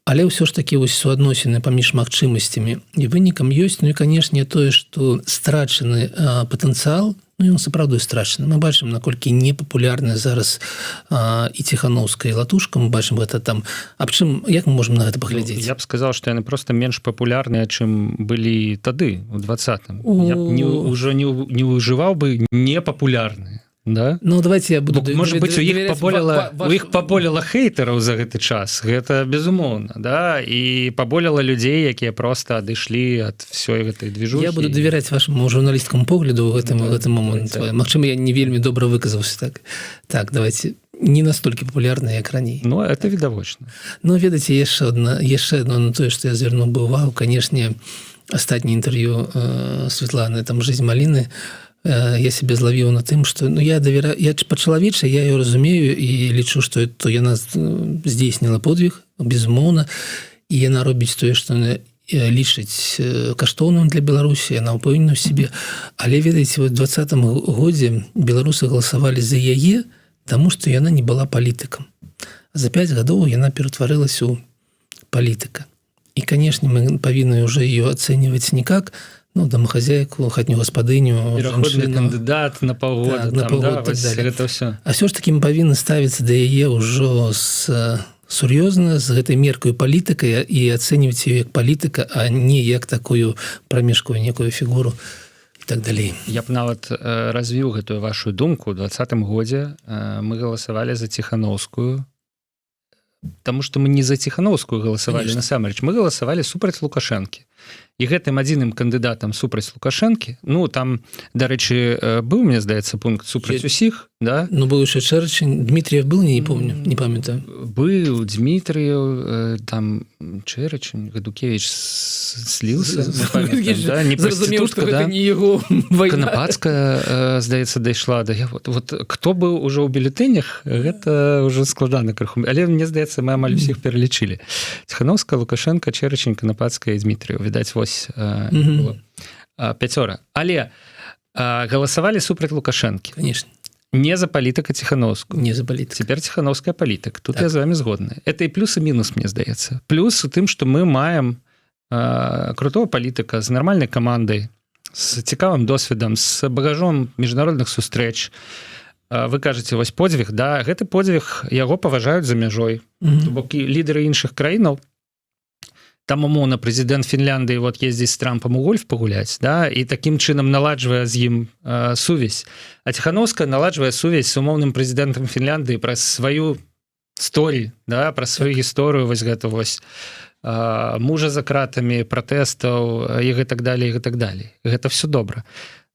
Але ўсё ж такі вось суадносіны паміж магчымасцямі і вынікам ёсць. Ну і канешне тое, што страчаны патэнцыял, ну ён сапраўды страчаны. Мы бачым, наколькі непапулярны зараз і Ціхановская, і Латушка, мы бачым гэта там. Аб чым, як мы можам на гэта паглядзець? Я б сказаў, што яны проста менш папулярныя, чым былі тады, у 20-м. Я б ўжо не ўжываў бы непапулярныя. Да? Ну давайте я буду может быть у іх паболела хейтараў за гэты час, гэта безумоўна, да, і паболела людзей, якія просто адышлі ад всёй гэтай движухі. Я буду давяраць вашаму журналісткаму погляду ў гэтым момант. Магчыма, я не вельмі добра выказаўся так давайте не настолькі папулярны, як раней. Ну это відавочна. Ну ведаеце, яшчэ одно на тое, што я звярнуў бы увагу, канешне, астатняе інтэрв'ю Светланы, там «Жизнь маліны», я себе злавіў на тым, што ну, я па-чалавечы, я ее разумею і лічу, што то яна здзейсніла подвиг, безумоўна, і яна робіць тое, што лічыць каштоўным для Беларусі, яна ўпэўнена ў сябе. Але ведаеце, в 2020 годзе беларусы галасавалі за яе, таму што яна не была палітыкам. За 5 гадоў яна ператварылася ў палітыка. І, канешне, мы павінны ўжо ее ацэньваць не как домохозяйку, хатнюю гаспадыню, пераходны кандыдат на паўгода, так, так гэта ўсё. А ўсё ж таки мы павінны ставіцца да яе ўжо сур'ёзна, з гэтай меркаю палітыкай і ацэньваць ее як палітыка, а не як такую прамежкую некую фігуру і так далей. Я б нават развіў гэтую вашу думку. У 2020 годзе мы галасавалі за Ціхановскую, таму што мы не за Ціхановскую галасавалі насамрэч, мы галасавалі супраць Лукашэнкі. І гэтым адзіным кандыдатам супраць Лукашэнкі, ну там, дарэчы, быў, мне здаецца, пункт супраць усіх, да? Ну быў яшчэ Чэрчань, Дмітрыев быў, не помню, не памятаю. Быў Дмітрыев, там Чэрчань, Гадукевіч сліўся, не зразумеў, што гэта не яго вайна. Канапацкая, здаецца, дайшла да яго. Вот хто быў ужо ў бюлетэнях, гэта ўжо складана крыху. Але мне здаецца, мы амаль усіх пералічылі. Ціхановская, Лукашенко, Чэрчань, Канапацкая і Дмітрыев. Відаць, вось пяцёра. Але галасавалі супраць Лукашэнкі. Конечно. Не за палітыка Ціхановскую. Не за палітыка. Цяпер Ціхановская палітык. Тут я з вами згодны. Это і плюс і мінус, мне здаецца. Плюс у тым, што мы маем крутого палітыка з нармальнай камандай, з цікавым досведам, з багажом міжнародных сустрэч. Вы кажаце, вось подзвіг, да, гэты подзвіг яго паважаюць за мяжой. Бо лідеры іншых краінаў, там, умоўна, прэзідэнт Фінляндыі вот ездзіць з Трампам у гольф пагуляць, да, і такім чынам наладжвае з ім сувязь. А Ціхановская наладжвае сувязь з умоўным прэзідэнтам Фінляндыі праз сваю сторію, да, праз сваю гісторыю, вось гэта вось мужа за кратамі, пратэстаў і гэтак далей, і гэтак далей. Гэта все добра.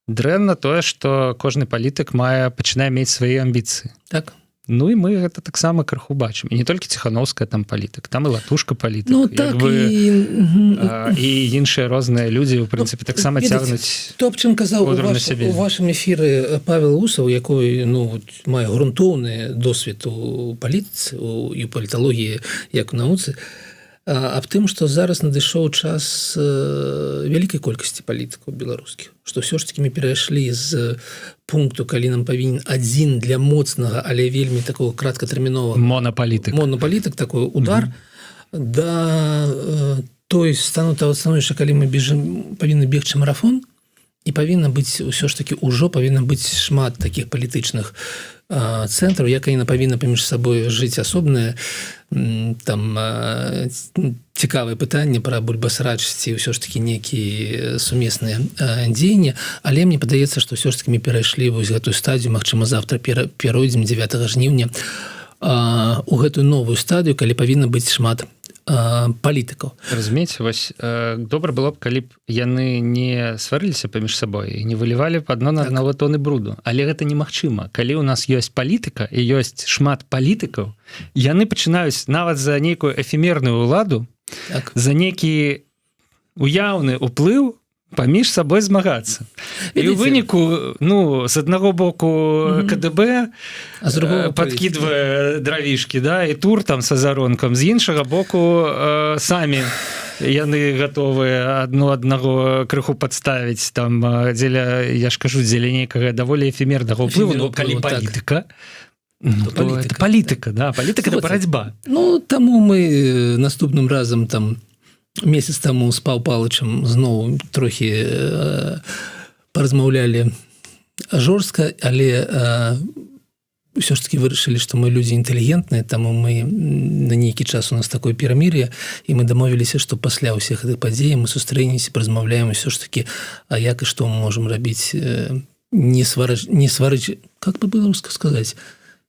Дрэнна тое, што кожны палітык пачынае мець свае амбіцыі. Так. Ну і мы гэта таксама крыху бачым. І не толькі Ціхановская там палітык, там і Латушка палітык. Ну так, і іншыя розныя людзі, у прынцыпе, таксама цягнуць то, аб чым казаў у вашым эфіры Павел Усаў, якой мае грунтоўны досвед у палітыцы, і паліталогіі, як у навуцы, аб тым, што зараз надышоў час вялікай колькасці палітыкаў беларускіх, што ўсё ж такі мы перайшлі з пункту, калі нам павінен адзін для моцнага, але вельмі такого краткатэрміновага монапалітык, такой удар, да той стану того становішча, калі мы павінны бегчы марафон, і павінна быць ўсё ж такі ўжо павінна быць шмат такіх палітычных цэнтраў, як яны павінны паміж сабой жыць асобныя, там цікавыя пытанні пра бульбасрач ці ўсё ж такі нейкія сумесныя дзеянні, але мне падаецца, што ўсё ж такі мы перайшлі вось гэтую стадію, магчыма, завтра перайдзем 9 жніўня у гэтую новую стадыю, калі павінна быць шмат палітыкаў. Разумееце, вось добра было б, калі б яны не сварыліся паміж сабой і не вылівалі б адно на аднаго тоны бруду, але гэта немагчыма. Калі ў нас ёсць палітыка і ёсць шмат палітыкаў, яны пачынаюць нават за нейкую эфемерную ўладу, за нейкі уяўны ўплыў паміж сабой змагацца. І ў выніку, з аднаго боку КДБ падкідвае дравішкі, да, і тур там са заронкам, з іншага боку самі яны гатовыя аднаго крыху падставіць там дзеля, я ж кажу, дзеля нейкага даволі эфемернага ўплыву, калі палітыка, это палітыка, да, палітыка — это барацьба. Таму мы наступным разам там месяц таму з Паў Палычам зноў трохі паразмаўлялі жорстка, але ўсё ж таки вырашылі, што мы людзі інтэлігентныя, таму мы на нейкі час у нас такое перамір'е, і мы дамовіліся, што пасля ўсіх гэтых падзей мы сустрэнемся, паразмаўляем усё ж таки, а як і што мы можам рабіць, не сварыць, как па-беларуску сказаць,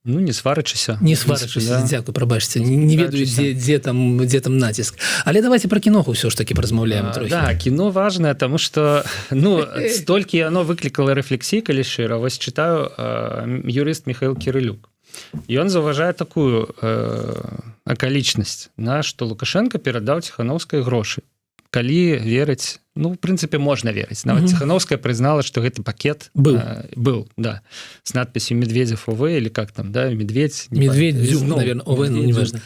не сварычыся. Не сварычыся, дзякуй, прабачце. Не ведаю, дзе там націск. Але давайте пра кіноху ўсё ж таки паразмаўляем трохі. Да, кіно важнае, таму што столькі яно выклікала рэфлексій, калі шчыра. Вось чытаю юрыст Михаил Кірылюк. Ён заўважае такую акалічнасць, што Лукашенко перадаў Ціханаўскай грошы. Калі верыць, в прынцыпе, можна верыць. Нават Ціханаўская прызнала, што гэты пакет быў, да, з надпісью «Медведев ОВ» или как там, да, «Медведь». Медведь, наверное, ОВ, ну, неважно.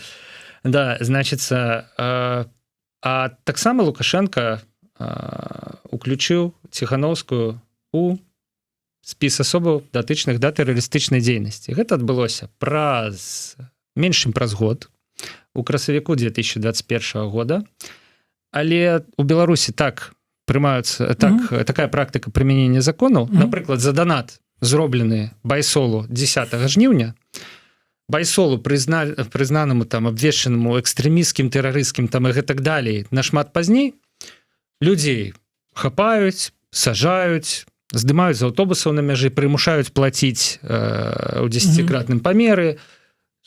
Да, значится, а таксама Лукашенко уключыў Ціханаўскую у спіс асобаў датычных да тэрарыстычнай дзейнасці. Гэта адбылося менш чым праз год, у красавіку 2021 года. Але у Беларусі такая практыка прымянення законаў. Напрыклад, за донат, зроблены Байсолу 10 жніўня, Байсолу прызнанаму там абвешчанаму экстрэмісцкім, тэрарысцкім там і гэтак далей, нашмат пазней людзей хапаюць, сажаюць, здымаюць з аўтобусаў на мяжы, прымушаюць плаціць у 10-кратным памеры,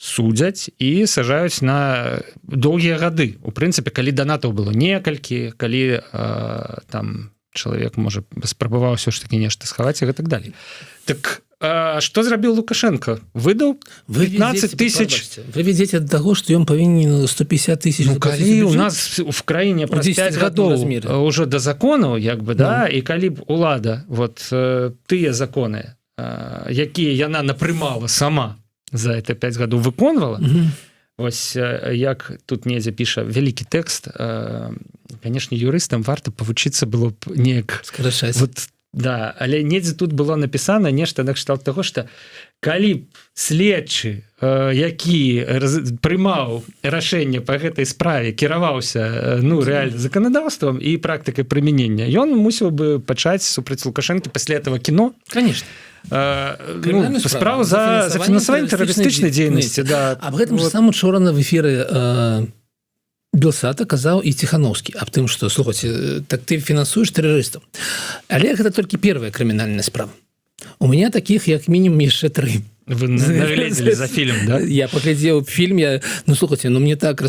судзяць і сажаюць на доўгія гады. У прынцыпе, калі донатаў было некалькі, калі там чалавек, можа, спрабаваў ўсё ж такі нешта схаваць і гэтак далей. Так, што зрабіў Лукашенко? Выдаў 15 тысяч... Вы вядзеце ад таго, што ён павінен 150 тысяч... Калі у нас в краіне праз 5 гадоў ўжо да законаў, як бы, да, і калі б улада, вот тыя законы, якія яна напрымала сама, за это 5 гадоў выконвала. Вось як тут недзе піша вялікі тэкст, конечно, юрыстам варта павучыцца было б неяк скарачаць. Вот, да, але недзе тут было напісана нешта накшталт таго, што калі б следчы, які прымаў рашэнне па гэтай справе, кіраваўся, рэальна заканадаўствам і практыкай прымянення, ён мусіў бы пачаць супраць Лукашэнкі пасля этого кіно. Конечно. Справу за фінансаванне тэрарыстычнай дзейнасці. Аб гэтым ж самым учора в эфіры Белсата казаў і Ціханаўскі аб тым, што, слухайце, так ты фінансуеш тэрарыстаў. Але гэта толькі первая крымінальная справа. У меня таких як мінімум яшчэ 3. Вы наглядзелі за фільм, да? Я паглядзеў фільм, слухайце, мне так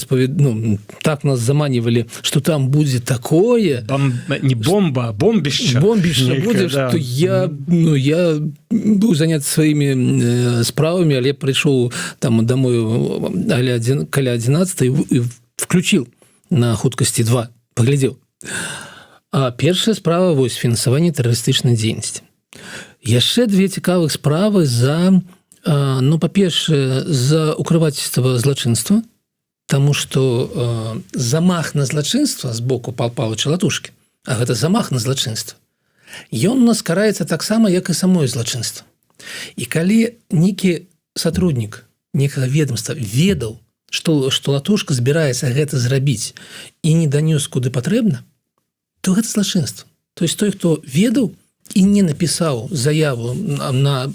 так нас заманивали, что там будзе такое... Не бомба, а бомбішча. Бомбішча будзе, што я быў занят сваімі справамі, але прыйшоў там домой каля 11 і включил на хуткасці 2, паглядзеў. А першая справа, вось, фінансаванне тэрарыстычнай дзейнасці. Яшчэ 2 цікавых справы за... па-першае, за укрывацельства злачынства, таму што замах на злачынства з боку Паў Палыча Латушкі, а гэта замах на злачынства, ён нас караецца таксама, як і самое злачынства. І калі нейкі сотруднік некага ведомства ведаў, што Латушка збіраецца гэта зрабіць і не данёс куды патрэбна, то гэта злачынства. То есть той, хто ведаў і не напісаў заяву на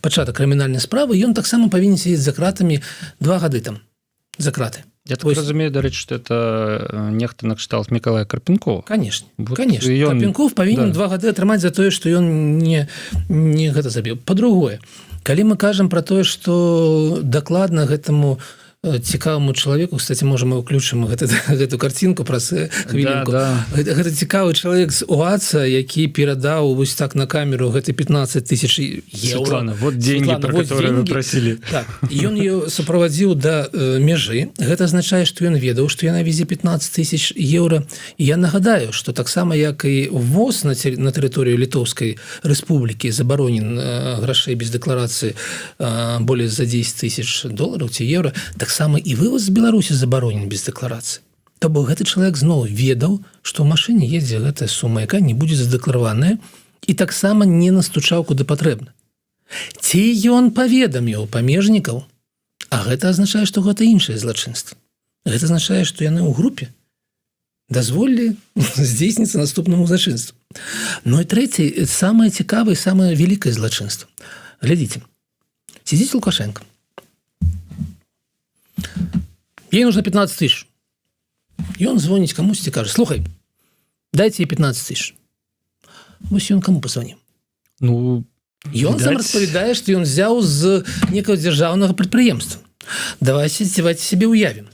пачатак крымінальнай справы, ён таксама павінен сидзець за кратамі 2 гады там, за краты. Я так разумею, дарэчы, што это нехта накшталт Мікалая Карпенкова. Конечно. Карпенков павінен 2 гады атрымаць за тое, што ён не гэта забіў. Па-другое, калі мы кажам пра тое, што дакладна гэтаму цікаваму чалавеку, кстати, можа мы ўключым гэту картинку праз хвілінку. Гэта цікавы чалавек з УАЦа, які перадаў вось так на камеру гэты 15 000 евро. Светлана, вот деньги, про которые вы просили. Так, ён ее сопроводзіў да мяжы. Гэта азначае, што ён ведаў, што яна везе 15 000 евро. І я нагадаю, што таксама як і ввоз на тэрыторыю Літоўскай рэспублікі забаронен грашэй без дэкларацыі более за 10 000 долларов ці евро, таксама і вывоз з Беларусі забаронен без дэкларацыі. То бок гэты чалавек зноў ведаў, што ў машыне едзе гэтая сума, якая не будзе задэклараваная, і таксама не настучаў куды патрэбна. Ці ён паведаміў памежнікаў, а гэта азначае, што гэта іншае злачынства. Гэта азначае, што яны ў групе дазволілі здзейсніцца наступнаму злачынству. Ну і трэці, самае цікавае, самае вялікае злачынства. Глядзіце, сидзіць Лукашенко. Ей нужно 15 000. И он звонит кому-то и кажет: слухай, дайте ей 15 000. Вось ён кому позвонил? Ну, и он сам распавядае, што ён взяў з некага дзяржаўнага прадпрыемства. Давайте себе уявім.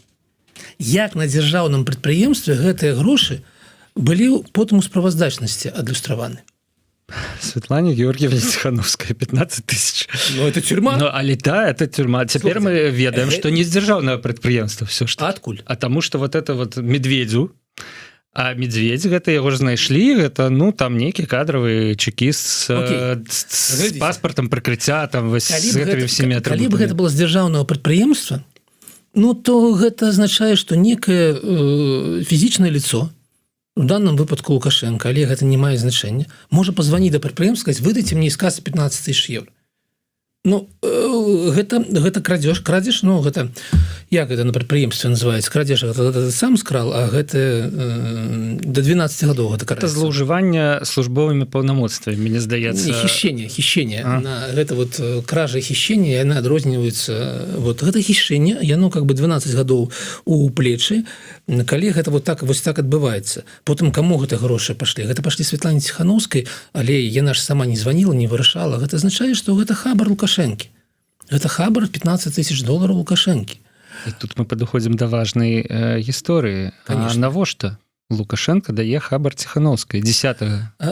Як на дзяржаўным прадпрыемстве гэтыя грошы былі потым у справаздачнасці адлюстраваны. Светлане Георгиевне Тихановской 15 000. Ну, это тюрьма. Ну, але да, это тюрьма. Теперь мы ведаем, что не с державного предприемства все что. Откуль? А тому, что вот это вот Медведю, а Медведь, гэта яго ж знайшлі, гэта, ну, там нейкі кадравы чекіст с паспортом прыкрыцця, там, вось з гэтымі всеми атрибутамі. Калі бы гэта было з дзяржаўнага прадпрыемства, ну, то гэта азначае, што некае фізічнае лицо, в данном выпадку Лукашенко, але гэта не мае значэння, можа позвонить до прадпрыемства, сказать: выдайте мне из кассы 15 000 евро. Ну, гэта крадзеж, ну, гэта, як гэта на прадпрыемстве называецца, крадзеж, гэта сам скрал, а гэта до 12 гадоў гэта караецца. Это злоўжыванне службовымі паўнамоцтвамі, мне здаецца. Хищение. Гэта вот кража і хищение, яны адрозніваюцца. Вот гэта хищение, яно как бы 12 гадоў у плечы, калі гэта вот так адбываецца. Потым каму гэта грошы пашлі? Гэта пашлі Светлане Тихановскай, але яна ж сама не звонила, не вырашала. Гэта азначае, што гэта хабар Лукашенко. Это хабар 15 000 долларов Лукашенко. І тут мы падыходзім да важнай гісторыі. А навошта Лукашенко дае хабар Тихановскай 10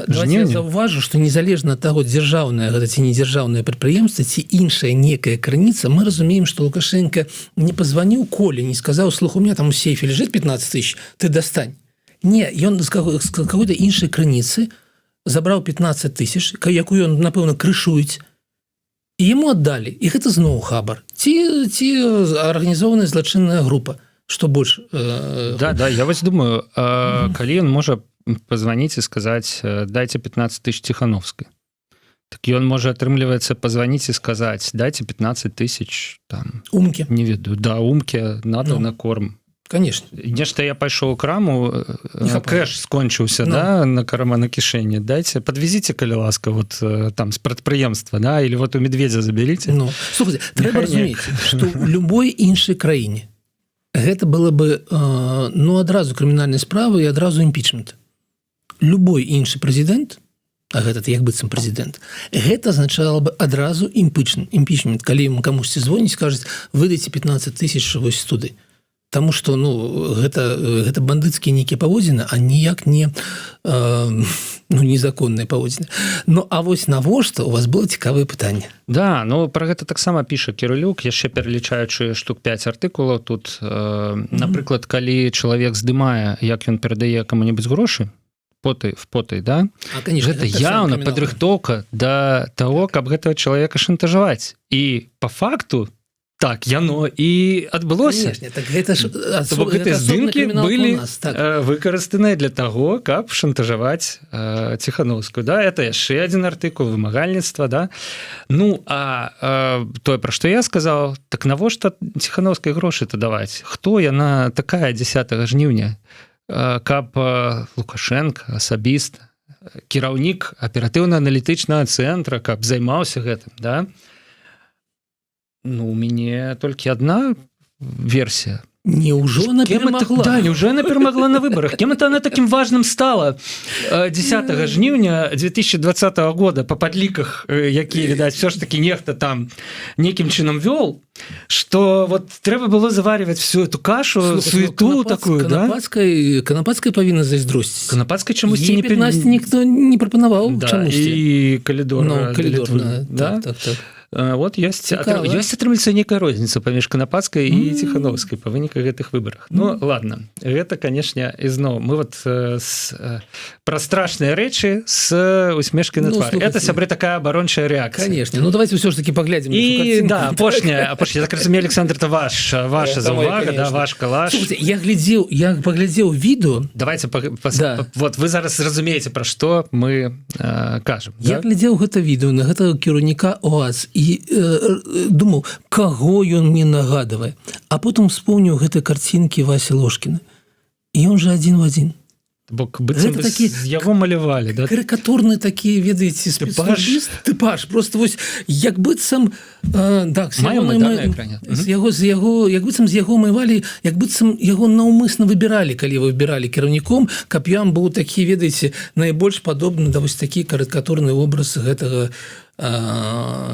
Давайте я заўважу, што незалежна ад таго, дзяржаўнае гэта ці недзяржаўнае прадпрыемства ці іншая некая крыніца, мы разумеем, што Лукашенко не пазваніў Коле, не сказаў: слух, у меня там у сейфе лежит 15 000, ты дастань. Не, ён з какой-то іншай крыніцы забраў 15 000, якую ён, напэўна, крышуюць, і яму аддалі. І гэта зноў хабар. Ці арганізованая злачынная група. Што больш? Да, я вось думаю, калі ён можа позвоніць і сказаць: дайте 15 000 Тихановскай. Так ён можа, атрымліваецца, позвоніць і сказаць: дайте 15 000 там... Умке. Не ведаю. Да, умке надо на корм. Конечно. Нешта я пайшоў у краму, кэш скончыўся, да, на карма на кішэні. Дайте, подвезите, калі ласка, вот там з прадпрыемства, да, или вот у Медведя заберите. Ну, слухайте, трэба разумець, што ў любой іншай краіне гэта было бы, ну, адразу крымінальная справа і адразу імпічмент. Любой іншы прэзідэнт, а гэта як быццам прэзідэнт, гэта азначала бы адразу імпічмент, калі ему камусьці звоніць, скажуць: выдайце 15 000 вось туды. Таму што, ну, гэта бандыцкія нейкія паводзіны, а ніяк не незаконныя паводзіны. Ну, а вось навошта у вас было цікавае пытанне? Да, ну, пра гэта таксама піша Кірылюк, яшчэ пералічаючы штук 5 артыкулаў тут. Напрыклад, калі чалавек здымае, як ён перадае каму-небудзь грошы, в потай, да? Гэта яўна падрыхтоўка да таго, каб гэтага чалавека шантажаваць. І па факту так яно і адбылося. Так гэтыя здымкі былі выкарыстаныя для таго, каб шантажаваць Тихановскую. Да, это яшчэ адзін артыкул вымагальніцтва, да. Ну, а тое, пра што я сказаў, так навошта Тихановскай грошы-то даваць? Хто яна такая 10 жніўня? Каб Лукашенко асабіста, кіраўнік аператыўна-аналітычнага цэнтра, каб займаўся гэтым, да? Ну, у мяне толькі адна версія. Неужо она перемогла? Да, неужели она перемогла на выборах? Кем это она таким важным стала 10 жніўня 2020 года по подліках, які, відаць, все ж таки нехта там неким чином вёл, что вот трэба было заваривать всю эту кашу, суету такую, да? Канапацкая павінна зайздросціць. Канапацкая чамусьці не... Е-15 ніхто не прапанаваў, да, чамусьці. І калідор. Ну, калідор, да? Так. Вот ёсць атрымліваецца некая розніца паміж Канапацкай і Ціхановскай па выніках гэтых выбарах. Ну ладно, гэта, канешне, ізноў мы вот пра страшныя рэчы з усмешкай на твары. Это, сябры, такая абарончая рэакцыя. Конечно. Ну давайте ўсё ж таки паглядзім. І да, апошняя, так разумею, Александр, это ваша заўвага, да, ваш калаш. Слушайте, я паглядзеў відэо. Давайте вот вы зараз зразумееце, пра што мы кажам. Я глядзеў гэта відэо на гэтага кіраўніка ОАЗ і думаў, каго ён мне нагадывае. А потым вспомніў гэтай карцінкі Васі Ложкіна. І ён жа адзін в адзін. Бок быццам такі яго малявалі, да? Карыкатурны такі, ведаеце, спецслужбіст тыпаж. Просто вось як быццам як быццам з яго мывалі, як быццам яго наўмысна выбіралі, калі выбіралі кіраўніком, каб ён быў такі, ведаеце, найбольш падобны да вось такі карыкатурны образ гэтага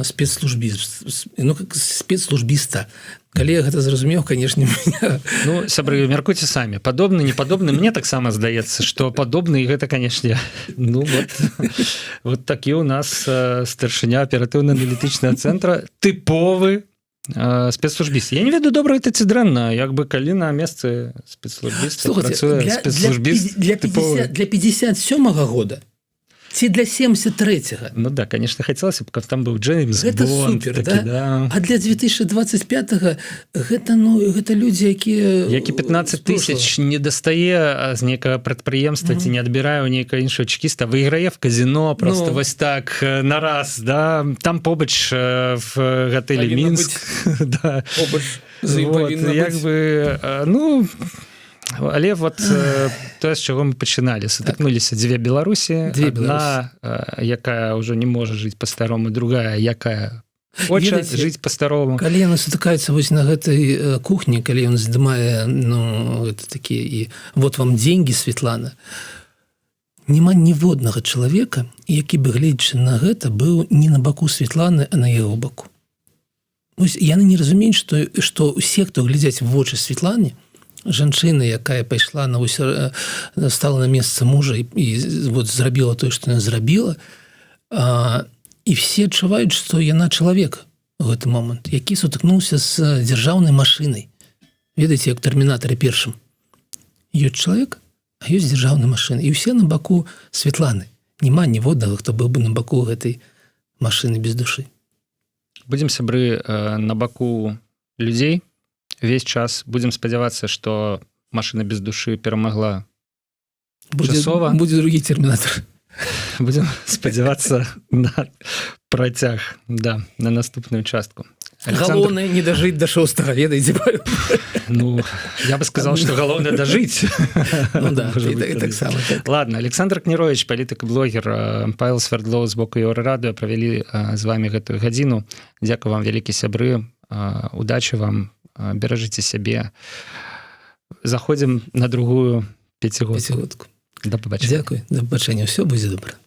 спецслужбіста. Калі я гэта зразумеў, канешне, меня... Ну, сябры, мяркуйце самі. Падобны, не падобны, мне таксама здаецца, што падобны, і гэта, канешне, ну, вот такі у нас старшыня аператыўна-аналітычнага цэнтра, тыповы спецслужбіст. Я не ведаю, добра гэта ці дрэнна, як бы калі на месцы спецслужбіста працуе спецслужбіст тыповы. Для 57-го года ці для 73-го. Ну да, конечно, хацелася б, каб там быў Джеймс Гэта Бонд. Супер, такі, да? А для 2025-го гэта людзі, якія... Які 15 тысяч не дастае з нейкага прадпрыемства ці не адбірае ў нейкага іншого чекіста, выйграе в казино просто вось так на раз, да? Там побач в гатэлі Мінск. Да. Побач як бы, ну... Але вот тое, з чаго мы пачыналі, сутыкнуліся дзве Беларусі, адна, якая ўжо не можа жыць па-старому, другая, якая хоча жыць па-старому. Калі яны сутыкаюцца вось на гэтай кухні, калі ён здымае, ну, гэта такі, і вот вам деньги, Светлана, няма ніводнага чалавека, які бы, гледзячы на гэта, быў не на баку Светланы, а на яго баку. Вось яны не разумеюць, што усе, хто глядзяць в вочы Светлане, жанчына, якая пайшла стала на месца мужа і вот зрабіла тое, што яна зрабіла, і все адчуваюць, што яна чалавек у гэты момант, які сутыкнуўся з дзяржаўнай машынай. Ведаеце, як Тэрмінатары першым. Ёсць чалавек, а ёсць дзяржаўная машына. І ўсе на баку Светланы. Няма ніводнага, хто быў бы на баку гэтай машыны без душы. Будзем, сябры, на баку людзей весь час. Будем спадзявацца, што машына без душы перамагла часова. Будзе другі Тэрмінатар. Будем спадзявацца на працяг, да, на наступную частку. Галоўнае не дажыць до 6-го, ведаеце. Ну, я бы сказал, что галоўнае дажыць. Ну да, і таксама. Ладно, Александр Кніровіч, палітык і блогер, Павел Свердлоў з боку Еўрарадыё правялі з вами гэтую гадзіну. Дзякую вам, вялікі сябры, удачы вам, беражыце сябе. Заходзім на другую пяцігодку. До пабачэння. Дзякуй, да пабачэння. Усё будзе добра.